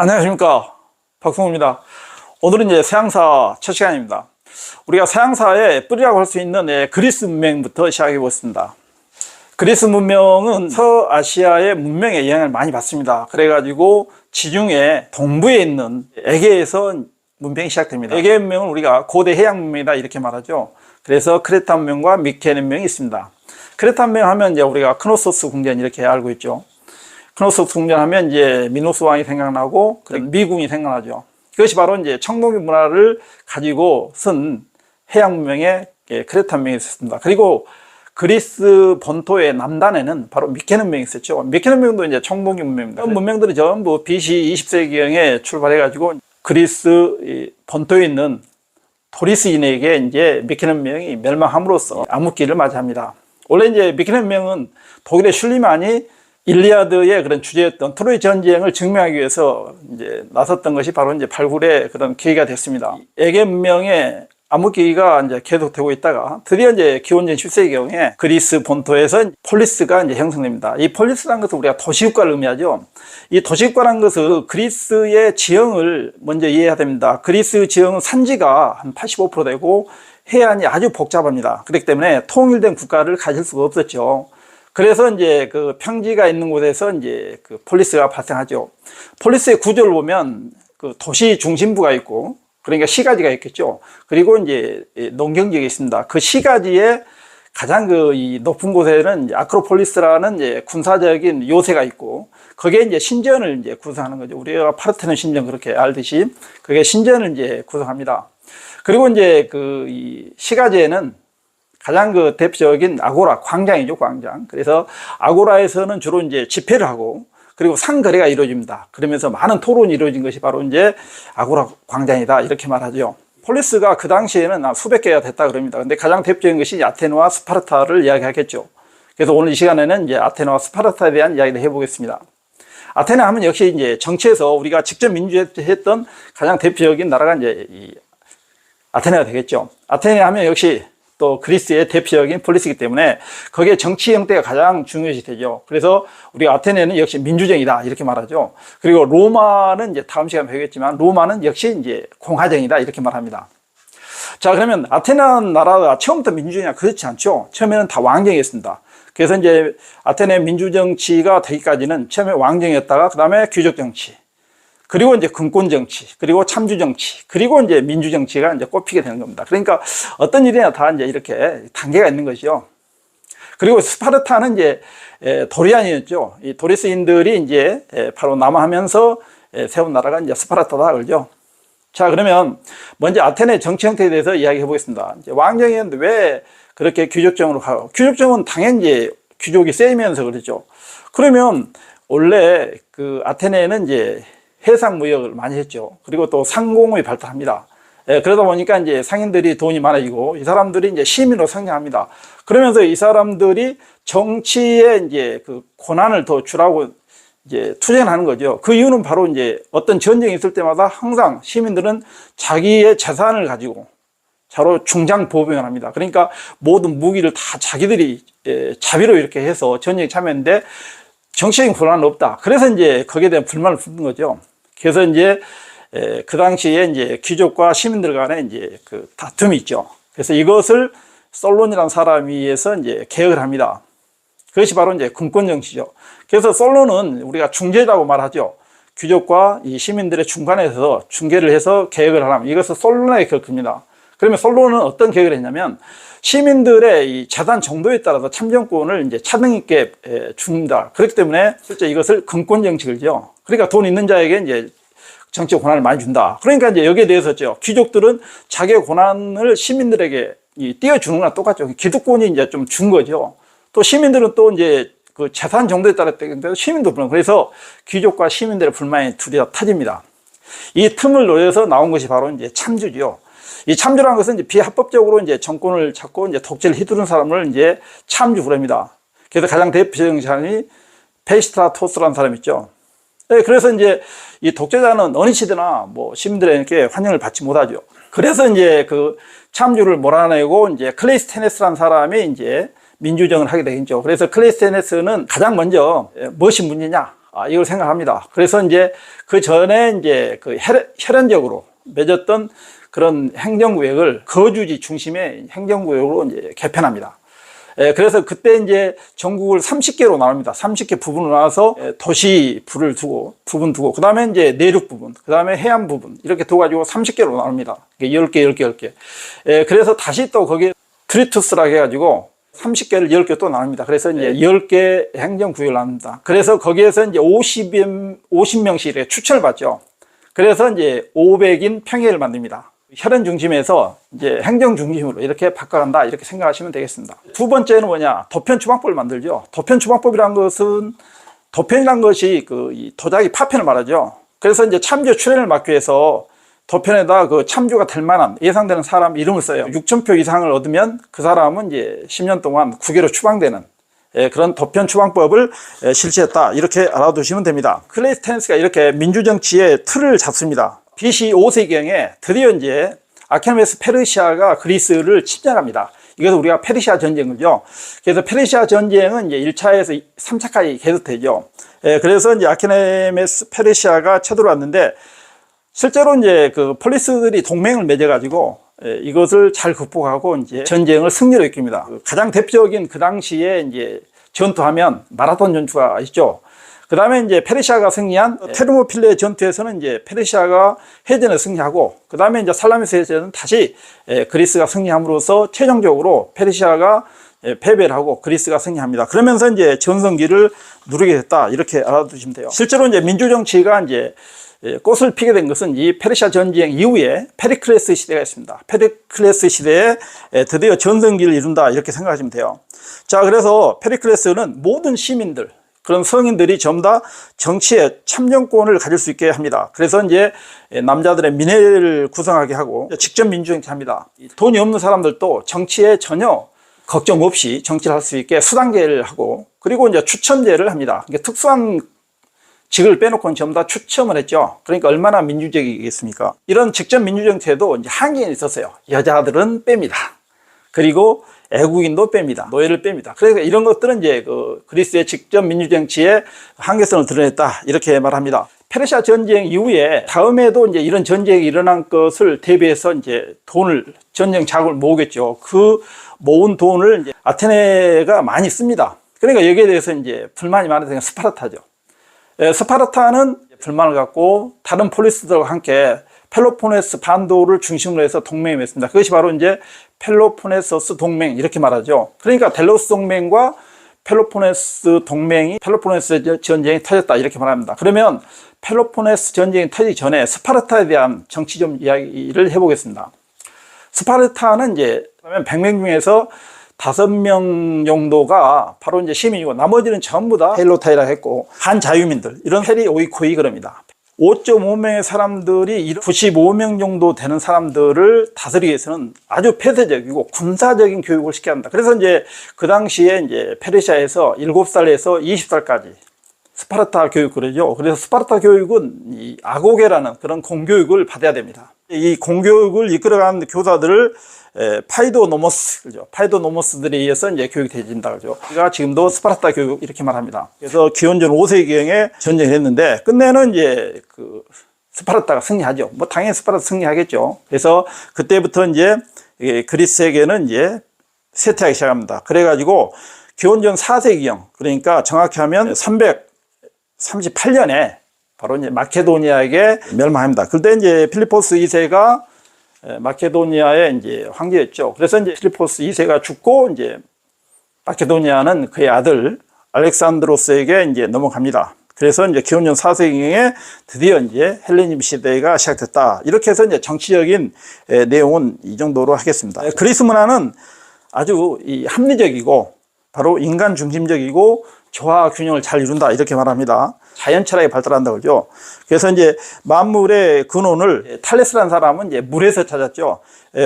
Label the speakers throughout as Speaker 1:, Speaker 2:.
Speaker 1: 안녕하십니까, 박성우입니다. 오늘은 이제 서양사 첫 시간입니다. 우리가 서양사의 뿌리라고 할 수 있는 그리스 문명부터 시작해 보겠습니다. 그리스 문명은 서아시아의 문명에 영향을 많이 받습니다. 그래가지고 지중해 동부에 있는 에게에서 문명이 시작됩니다. 에게 문명은 우리가 고대 해양 문명이다 이렇게 말하죠. 그래서 크레타 문명과 미케네 문명이 있습니다. 크레타 문명 하면 이제 우리가 크노소스 궁전 이렇게 알고 있죠. 크노소스 궁전 하면 이제 미노스 왕이 생각나고 미궁이 생각나죠. 그것이 바로 이제 청동기 문화를 가지고 쓴 해양 문명의 크레타 문명이 있었습니다. 그리고 그리스 본토의 남단에는 바로 미케네 문명이 있었죠. 미케네 문명도 이제 청동기 문명입니다. 문명들이 전부 BC 20세기경에 출발해가지고 그리스 본토에 있는 도리스인에게 이제 미케네 문명이 멸망함으로써 암흑기를 맞이합니다. 원래 이제 미케네 문명은 독일의 슐리만이 일리아드의 그런 주제였던 트로이 전쟁을 증명하기 위해서 이제 나섰던 것이 바로 이제 발굴의 그런 계기가 됐습니다. 에게 문명의 암흑기가 이제 계속되고 있다가 드디어 이제 기원전 10세기경에 그리스 본토에서 폴리스가 이제 형성됩니다. 이 폴리스라는 것은 우리가 도시국가를 의미하죠. 이 도시국가라는 것은 그리스의 지형을 먼저 이해해야 됩니다. 그리스 지형은 산지가 한 85% 되고 해안이 아주 복잡합니다. 그렇기 때문에 통일된 국가를 가질 수가 없었죠. 그래서 이제 그 평지가 있는 곳에서 이제 그 폴리스가 발생하죠. 폴리스의 구조를 보면 그 도시 중심부가 있고, 그러니까 시가지가 있겠죠. 그리고 이제 농경지가 있습니다. 그 시가지에 가장 이 높은 곳에는 이제 아크로폴리스라는 이제 군사적인 요새가 있고, 거기에 이제 신전을 이제 구성하는 거죠. 우리가 파르테논 신전 그렇게 알듯이 그게 신전을 이제 구성합니다. 그리고 이제 이 시가지에는 가장 그 대표적인 아고라, 광장이죠, 광장. 그래서 아고라에서는 주로 이제 집회를 하고, 그리고 상거래가 이루어집니다. 그러면서 많은 토론이 이루어진 것이 바로 이제 아고라 광장이다, 이렇게 말하죠. 폴리스가 그 당시에는 수백 개가 됐다 그럽니다. 근데 가장 대표적인 것이 아테네와 스파르타를 이야기하겠죠. 그래서 오늘 이 시간에는 이제 아테네와 스파르타에 대한 이야기를 해보겠습니다. 아테네 하면 역시 이제 정치에서 우리가 직접 민주했던 가장 대표적인 나라가 이제 이 아테네가 되겠죠. 아테네 하면 역시 또 그리스의 대표적인 폴리스이기 때문에 거기에 정치 형태가 가장 중요시 되죠. 그래서 우리 아테네는 역시 민주정이다 이렇게 말하죠. 그리고 로마는 이제 다음 시간에 배우겠지만 로마는 역시 이제 공화정이다 이렇게 말합니다. 자, 그러면 아테네 나라가 처음부터 민주정이냐? 그렇지 않죠. 처음에는 다 왕정이었습니다. 그래서 이제 아테네 민주정치가 되기까지는 처음에 왕정이었다가 그 다음에 귀족정치, 그리고 이제 금권정치, 그리고 참주정치, 그리고 이제 민주정치가 이제 꼽히게 되는 겁니다. 그러니까 어떤 일이나 다 이제 이렇게 단계가 있는 것이죠. 그리고 스파르타는 이제 도리안이었죠. 이 도리스인들이 이제 바로 남하하면서 세운 나라가 이제 스파르타다 그러죠. 자, 그러면 먼저 아테네 정치 형태에 대해서 이야기해 보겠습니다. 이제 왕정이었는데 왜 그렇게 귀족정으로 가고, 귀족정은 당연히 이제 귀족이 세면서 그러죠. 그러면 원래 그 아테네는 이제 해상 무역을 많이 했죠. 그리고 또 상공업이 발달합니다. 그러다 보니까 이제 상인들이 돈이 많아지고 이 사람들이 이제 시민으로 성장합니다. 그러면서 이 사람들이 정치에 이제 그 고난을 더 주라고 이제 투쟁하는 거죠. 그 이유는 바로 이제 어떤 전쟁이 있을 때마다 항상 시민들은 자기의 재산을 가지고 바로 중장보병을 합니다. 그러니까 모든 무기를 다 자기들이 자비로 이렇게 해서 전쟁에 참여했는데 정치적인 권한은 없다. 그래서 이제 거기에 대한 불만을 품는 거죠. 그래서 이제 그 당시에 이제 귀족과 시민들 간에 이제 그 다툼이 있죠. 그래서 이것을 솔론이라는 사람이 의해서 이제 개혁을 합니다. 그것이 바로 이제 금권정치죠. 그래서 솔론은 우리가 중재자라고 말하죠. 귀족과 이 시민들의 중간에서 중개를 해서 개혁을 하라면 이것을 솔론의 개혁입니다. 그러면 솔론은 어떤 개혁을 했냐면 시민들의 이 재산 정도에 따라서 참정권을 이제 차등 있게 줍니다. 그렇기 때문에 실제 이것을 금권 정치를죠. 그러니까 돈 있는 자에게 이제 정치 권한을 많이 준다. 그러니까 이제 여기에 대해서죠. 귀족들은 자기의 권한을 시민들에게 띄워주는 거랑 똑같죠. 기득권이 이제 좀 준 거죠. 또 시민들은 또 이제 그 재산 정도에 따라 시민도 불만. 그래서 귀족과 시민들의 불만이 둘이 다 터집니다. 이 틈을 노려서 나온 것이 바로 이제 참주죠. 이 참주라는 것은 이제 비합법적으로 이제 정권을 잡고 이제 독재를 휘두른 사람을 이제 참주 그럽니다. 그래서 가장 대표적인 사람이 페이스트라토스라는 사람이 있죠. 네, 그래서 이제 이 독재자는 어느 시대나 뭐 시민들에게 환영을 받지 못하죠. 그래서 이제 그 참주를 몰아내고 이제 클레이스테네스라는 사람이 이제 민주정을 하게 되겠죠. 그래서 클레이스테네스는 가장 먼저 무엇이 문제냐? 이걸 생각합니다. 그래서 이제 그 전에 이제 그 혈연적으로 맺었던 그런 행정구역을 거주지 중심의 행정구역으로 이제 개편합니다. 그래서 그때 이제 전국을 30개로 나눕니다. 30개 부분으로 나눠서 도시 부분 두고, 그 다음에 이제 내륙 부분, 그 다음에 해안 부분, 이렇게 둬가지고 30개로 나눕니다. 10개, 10개. 그래서 다시 또 거기에 트리투스라고 해가지고 30개를 10개 또 나눕니다. 그래서 이제 10개 행정구역을 나눕니다. 그래서 거기에서 이제 50명씩 이렇게 추천을 받죠. 그래서 이제 500인 평야를 만듭니다. 혈연 중심에서 이제 행정 중심으로 이렇게 바꿔간다, 이렇게 생각하시면 되겠습니다. 두 번째는 뭐냐? 도편추방법을 만들죠. 도편추방법이라는 것은, 도편이라는 것이 이 도자기 파편을 말하죠. 그래서 이제 참조 출연을 막기 위해서 도편에다 그 참조가 될 만한 예상되는 사람 이름을 써요. 6,000표 이상을 얻으면 그 사람은 이제 10년 동안 국외로 추방되는 그런 도편 추방법을 실시했다, 이렇게 알아두시면 됩니다. 클레이스테네스가 이렇게 민주정치의 틀을 잡습니다. BC 5세기경에 드디어 이제 아케메네스 페르시아가 그리스를 침략합니다. 이것을 우리가 페르시아 전쟁이죠. 그래서 페르시아 전쟁은 이제 1차에서 3차까지 계속되죠. 그래서 이제 아케메네스 페르시아가 쳐들어왔는데, 실제로 이제 그 폴리스들이 동맹을 맺어가지고 이것을 잘 극복하고 이제 전쟁을 승리로 이깁니다. 가장 대표적인 그 당시에 이제 전투하면 마라톤 전투가 있죠. 그 다음에 이제 페르시아가 승리한 테르모필레 전투에서는 이제 페르시아가 해전에 승리하고, 그 다음에 이제 살라미스 해전은 다시 그리스가 승리함으로써 최종적으로 페르시아가 패배를 하고 그리스가 승리합니다. 그러면서 이제 전성기를 누리게 됐다, 이렇게 알아두시면 돼요. 실제로 이제 민주정치가 이제 꽃을 피게 된 것은 이 페르시아 전쟁 이후에 페리클레스 시대가 있습니다. 페리클레스 시대에 드디어 전성기를 이룬다, 이렇게 생각하시면 돼요. 자, 그래서 페리클레스는 모든 시민들, 그런 성인들이 전부 다 정치에 참정권을 가질 수 있게 합니다. 그래서 이제 남자들의 민회를 구성하게 하고 직접 민주정치 합니다. 돈이 없는 사람들도 정치에 전혀 걱정 없이 정치를 할 수 있게 수당제를 하고, 그리고 이제 추첨제를 합니다. 이게 특수한 직을 빼놓고는 전부 다 추첨을 했죠. 그러니까 얼마나 민주적이겠습니까? 이런 직접 민주정치에도 이제 한계가 있었어요. 여자들은 뺍니다. 그리고 애국인도 뺍니다. 노예를 뺍니다. 그래서 이런 것들은 이제 그 그리스의 직접 민주정치의 한계성을 드러냈다, 이렇게 말합니다. 페르시아 전쟁 이후에 다음에도 이제 이런 전쟁이 일어난 것을 대비해서 이제 전쟁 자금을 모으겠죠. 그 모은 돈을 이제 아테네가 많이 씁니다. 그러니까 여기에 대해서 이제 불만이 많아서 스파르타죠. 스파르타는 불만을 갖고 다른 폴리스들과 함께 펠로포네스 반도를 중심으로 해서 동맹을 맺습니다. 그것이 바로 이제 펠로포네소스 동맹, 이렇게 말하죠. 그러니까 델로스 동맹과 펠로포네스 동맹이, 펠로포네스 전쟁이 터졌다, 이렇게 말합니다. 그러면 펠로포네스 전쟁이 터지기 전에 스파르타에 대한 정치 좀 이야기를 해보겠습니다. 스파르타는 이제 100명 중에서 5명 정도가 바로 이제 시민이고, 나머지는 전부 다 헬로타이라 했고 반자유민들, 이런 페리오이코이 그럽니다. 5.5명의 사람들이 95명 정도 되는 사람들을 다스리기 위해서는 아주 폐쇄적이고 군사적인 교육을 시켜야 한다. 그래서 이제 그 당시에 이제 페르시아에서 7살에서 20살까지 스파르타 교육 그러죠. 그래서 스파르타 교육은 이 아고게라는 그런 공교육을 받아야 됩니다. 이 공교육을 이끌어가는 교사들을 파이도노모스, 그죠? 파이도노모스들에 의해서 이제 교육이 되진다, 그죠? 우리가 지금도 스파르타 교육 이렇게 말합니다. 그래서 기원전 5세기경에 전쟁을 했는데, 끝내는 이제 그 스파르타가 승리하죠. 뭐 당연히 스파르타 승리하겠죠. 그래서 그때부터 이제 그리스에게는 이제 쇠퇴하기 시작합니다. 그래가지고 기원전 4세기경, 그러니까 정확히 하면 338년에 바로 이제 마케도니아에게 멸망합니다. 그때 이제 필리포스 2세가 마케도니아의 이제 황제였죠. 그래서 이제 필리포스 2세가 죽고 이제 마케도니아는 그의 아들 알렉산드로스에게 이제 넘어갑니다. 그래서 이제 기원전 4세기에 드디어 이제 헬레니즘 시대가 시작됐다. 이렇게 해서 이제 정치적인 내용은 이 정도로 하겠습니다. 그리스 문화는 아주 합리적이고 바로 인간 중심적이고 조화 균형을 잘 이룬다, 이렇게 말합니다. 자연 철학이 발달한다고 그러죠. 그래서 이제 만물의 근원을 탈레스라는 사람은 이제 물에서 찾았죠.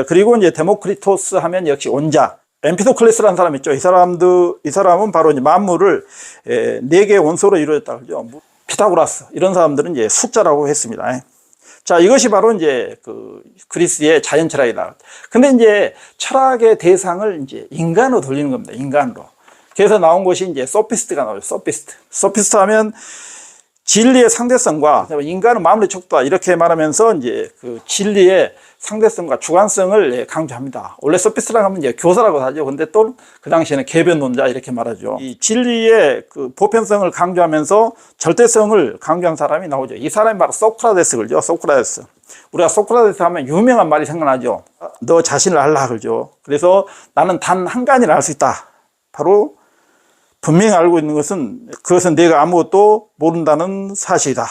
Speaker 1: 그리고 이제 데모크리토스 하면 역시 온자, 엠피도클레스라는 사람 있죠. 이 사람은 바로 이제 만물을 4개의 원소로 이루어졌다고 그러죠. 피타고라스, 이런 사람들은 이제 숫자라고 했습니다. 자, 이것이 바로 이제 그 그리스의 자연 철학이다. 근데 이제 철학의 대상을 이제 인간으로 돌리는 겁니다. 인간으로. 그래서 나온 것이 이제 소피스트가 나오죠. 소피스트 하면 진리의 상대성과 인간은 마음의 척도다 이렇게 말하면서 이제 그 진리의 상대성과 주관성을 강조합니다. 원래 소피스트라고 하면 이제 교사라고 하죠. 근데 또 그 당시에는 개변론자 이렇게 말하죠. 이 진리의 그 보편성을 강조하면서 절대성을 강조한 사람이 나오죠. 이 사람이 바로 소크라테스 그러죠. 소크라테스. 우리가 소크라테스 하면 유명한 말이 생각나죠. 너 자신을 알라 그러죠. 그래서 나는 단 한 가지를 알 수 있다. 바로 분명히 알고 있는 것은 그것은 내가 아무것도 모른다는 사실이다.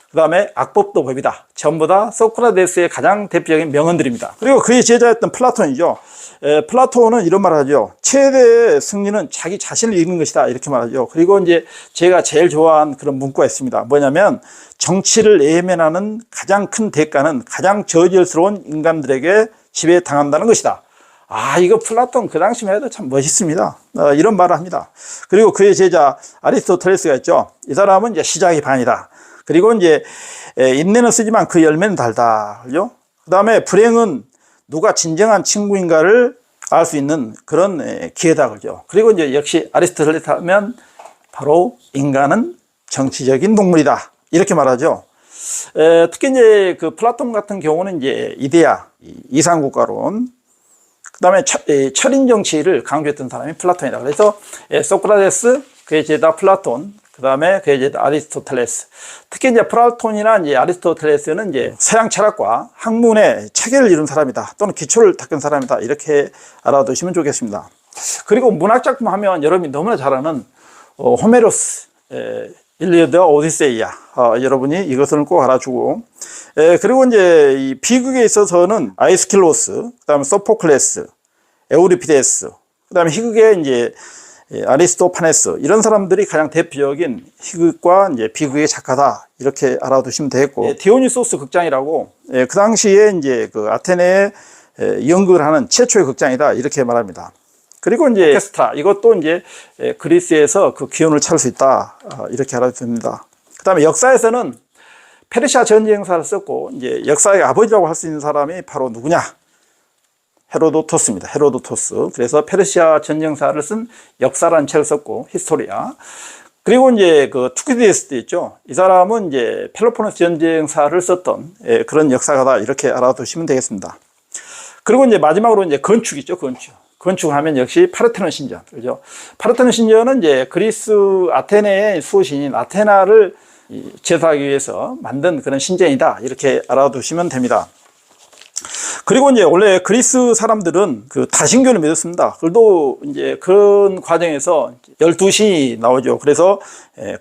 Speaker 1: 그 다음에 악법도 법이다. 전부 다 소크라테스의 가장 대표적인 명언들입니다. 그리고 그의 제자였던 플라톤이죠. 플라톤은 이런 말을 하죠. 최대의 승리는 자기 자신을 이기는 것이다. 이렇게 말하죠. 그리고 이제 제가 제일 좋아하는 그런 문구가 있습니다. 뭐냐면 정치를 외면하는 가장 큰 대가는 가장 저질스러운 인간들에게 지배당한다는 것이다. 아, 이거 플라톤 그 당시만 해도 참 멋있습니다. 이런 말을 합니다. 그리고 그의 제자 아리스토텔레스가 있죠. 이 사람은 이제 시작이 반이다. 그리고 이제 인내는 쓰지만 그 열매는 달다. 그죠? 그 다음에 불행은 누가 진정한 친구인가를 알 수 있는 그런 기회다. 그죠? 그리고 이제 역시 아리스토텔레스 하면 바로 인간은 정치적인 동물이다. 이렇게 말하죠. 특히 이제 그 플라톤 같은 경우는 이제 이데아, 이상국가론, 그 다음에 철인 정치를 강조했던 사람이 플라톤이다. 그래서 소크라테스, 그의 제자 플라톤, 그 다음에 그의 제자 아리스토텔레스. 특히 이제 플라톤이나 이제 아리스토텔레스는 이제 서양 철학과 학문의 체계를 이룬 사람이다. 또는 기초를 닦은 사람이다. 이렇게 알아두시면 좋겠습니다. 그리고 문학작품 하면 여러분이 너무나 잘 아는 호메로스, 일리아드와 오디세이아. 여러분이 이것을 꼭 알아주고. 그리고 이제 이 비극에 있어서는 아이스킬로스, 그 다음에 소포클레스, 에우리피데스, 그 다음에 희극의 이제 아리스토파네스, 이런 사람들이 가장 대표적인 희극과 이제 비극의 작가다. 이렇게 알아두시면 되겠고. 디오니소스 극장이라고, 그 당시에 이제 그 아테네에 연극을 하는 최초의 극장이다. 이렇게 말합니다. 그리고 이제 오케스트라, 이것도 이제 그리스에서 그 기원을 찾을 수 있다. 이렇게 알아두면 됩니다. 그 다음에 역사에서는 페르시아 전쟁사를 썼고, 이제 역사의 아버지라고 할 수 있는 사람이 바로 누구냐? 헤로도토스입니다. 헤로도토스. 그래서 페르시아 전쟁사를 쓴 역사라는 책을 썼고, 히스토리아. 그리고 이제 그 투키디데스도 있죠. 이 사람은 이제 펠로포네스 전쟁사를 썼던 그런 역사가다. 이렇게 알아두시면 되겠습니다. 그리고 이제 마지막으로 이제 건축 있죠. 건축하면 역시 파르테논 신전. 그죠? 파르테논 신전은 이제 그리스 아테네의 수호신인 아테나를 제사하기 위해서 만든 그런 신전이다. 이렇게 알아두시면 됩니다. 그리고 이제 원래 그리스 사람들은 그 다신교를 믿었습니다. 그래도 이제 그런 과정에서 12신이 나오죠. 그래서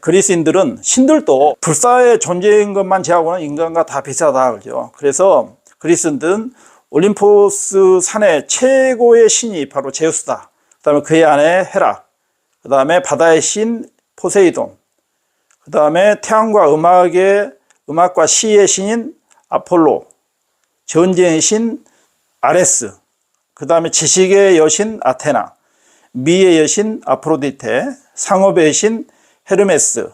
Speaker 1: 그리스인들은 신들도 불사의 존재인 것만 제하고는 인간과 다 비슷하다. 그죠? 그래서 그리스인들은 올림포스 산의 최고의 신이 바로 제우스다. 그 다음에 그의 아내 헤라, 그 다음에 바다의 신 포세이돈, 그 다음에 태양과 음악과 시의 신인 아폴로, 전쟁의 신 아레스, 그 다음에 지식의 여신 아테나, 미의 여신 아프로디테, 상업의 신 헤르메스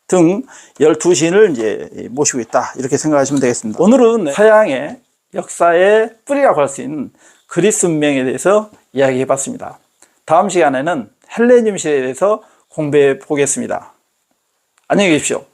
Speaker 1: 등 12신을 이제 모시고 있다. 이렇게 생각하시면 되겠습니다. 오늘은 서양의 역사의 뿌리라고 할 수 있는 그리스 문명에 대해서 이야기해 봤습니다. 다음 시간에는 헬레니즘 시대에 대해서 공부해 보겠습니다. 안녕히 계십시오.